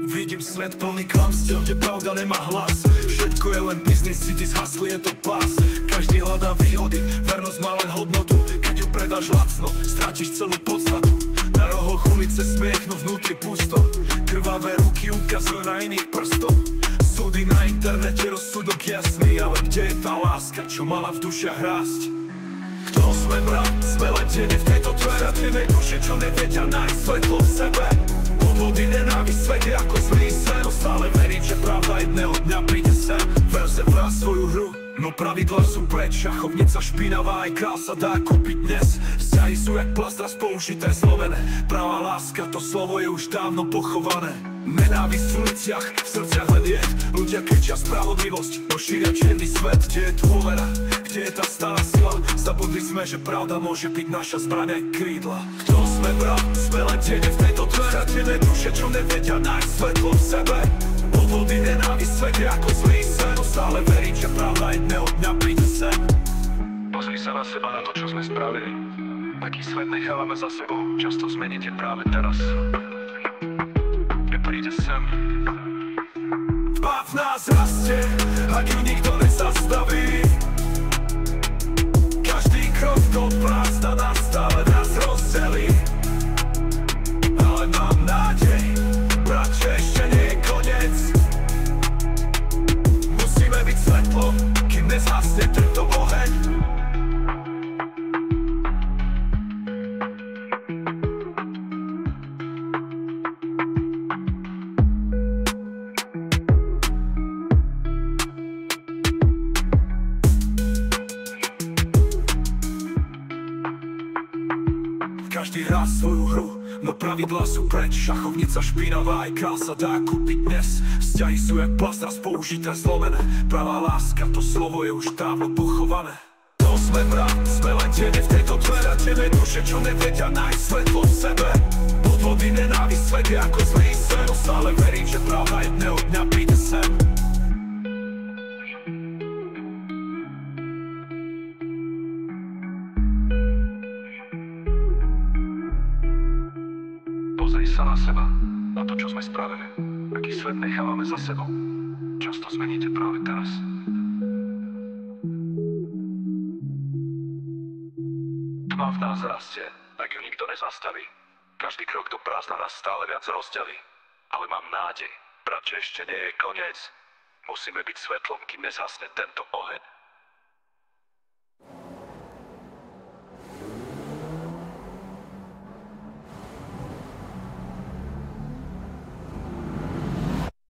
Vidím svet plný klamstiev, kde pravda nemá hlas. Všetko je len biznis, city zhasli, je to pás. Každý hľadá výhody, vernosť má len hodnotu. Keď ju predáš lacno, strátiš celú podstatu. Na rohoch ulice smiech, no vnútri pusto. Krvavé ruky ukazujú na iných prstov. Súdy na internete, rozsudok jasný. Ale kde je tá láska, čo mala v dušiach rásť? Kto sme brat? Sme len tiene v tejto tverativej duše, čo nevedia nájsť svetlo v sebe. Podvody, nenávisť, svet je ako zlý sen. No stále verím, že pravda jedného dňa príde sem. Ver se vrá svoju hru, no pravidla sú preč. Šachovnica špinavá, aj král sa dá kúpiť dnes. Vzťahy sú jak plast raz použité, zlomené. Pravá láska, to slovo je už dávno pochované. Nenávisť v uliciach, v srdciach len je. Ľudia kričia spravodlivosť, no šíria čierny svet. Kde je dôvera, kde je tá stará sila? Zabudli sme, že pravda môže byť naša zbraň aj krídla. Kto sme brat? Sme len tiene v tejto tverativej duše, čo nevedia nájsť svetlo v sebe. Podvody, nenávisť, svet je ako zlý sen. No stále verím, že pravda jedného dňa príde sem. Pozri sa na seba, na to, čo sme spravili. Aký svet nechávame za sebou, často zmeníte práve teraz. Príde sem. Tma v nás rastie, ak ju nikto nezastaví. Každý krok do prázdna nás stále nás rozdelí. Ale mám nádej, brat, že ešte nie je koniec. Musíme byť svetlo, kým nezhasne tento oheň. Každý hrá svoju hru, no pravidlá sú preč. Šachovnica špinavá, aj král sa dá kúpiť dnes. Vzťahy sú jak plast raz použité, zlomené. Pravá láska, to slovo je už dávno pochované. To sme brat, sme len tiene v tejto tverativej duše, čo nevedia nájsť svetlo v sebe. Podvody, nenávisť, svet je ako zlý sen. No stále verím, že pravda jedného dňa príde sem. Pozri sa na seba, na to, čo sme spravili. Aký svet nechávame za sebou. Často zmeníte práve teraz. Tma v nás rastie, ak ju nikto nezastaví. Každý krok do prázdna nás stále viac rozdelí. Ale mám nádej, brat, že ešte nie je koniec. Musíme byť svetlom, kým nezhasne tento oheň.